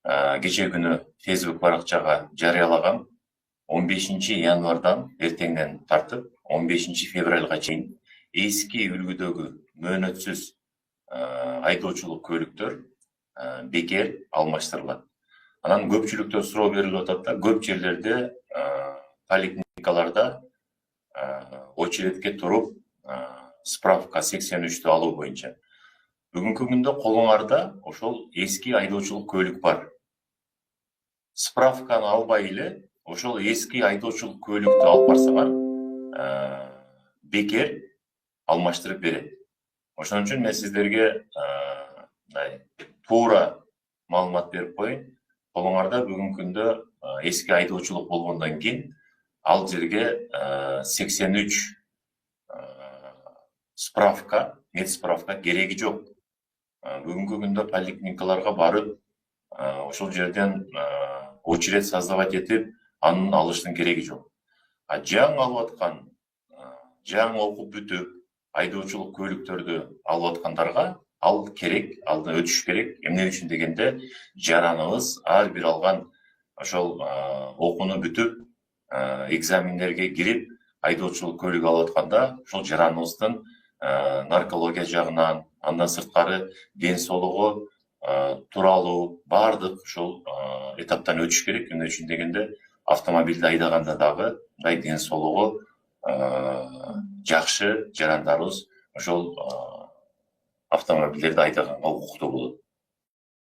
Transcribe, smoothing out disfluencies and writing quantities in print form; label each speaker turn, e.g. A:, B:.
A: кече күнү Facebook баракчага жарыялагам. 15 январдан эртеңден тартып 15 февралга чейин эски үлгүдөгү мөөнөтсүз айдоочулук көлүктөр бекер алмаштырылат. Анан көпчүлүктөн суроо берилип атат да, көп жерлерде поликлиникаларда очередке туруп справка 83-тү алуу боюнча. Бүгүнкү күндө колуңарда ошол эски айдоочулук көлүк бар. Справканы албай эле ошол эски айдоочулук көлүктү алып барсаңар, бекер алмаштырып берет. Ошон үчүн мен сиздерге туура маалымат берип коеюн. Колуңарда бүгүнкү күндө эски айдоочулук болгондон кийин ал жерге 83 справка, медсправка кереги жок. Бүгүнкү күндө поликлиникаларга барып, ошол жерден очеред создавать этип, анын алыштын кереги жок. Жаңы алып аткан, жаңы окуп бүтүп, айдоочулук көлүктөрдү алып аткандарга ал керек, алдан өтүш керек. Эмне үчүн дегенде, жараныбыз ар бир алган ошол окууну бүтүп, экзамендерге кирип, айдоочулук көлүк алып атканда, ошол жараныбыздын наркология жагынан, андан сырткары ден соолугу тууралуу баардык ошол этаптан өтүш керек. Эмне үчүн дегенде, автомобилди айдаганда дагы мындай ден соолугу жакшы жарандарыбыз ошол автомобилдерди айдаганга укуктуу болот.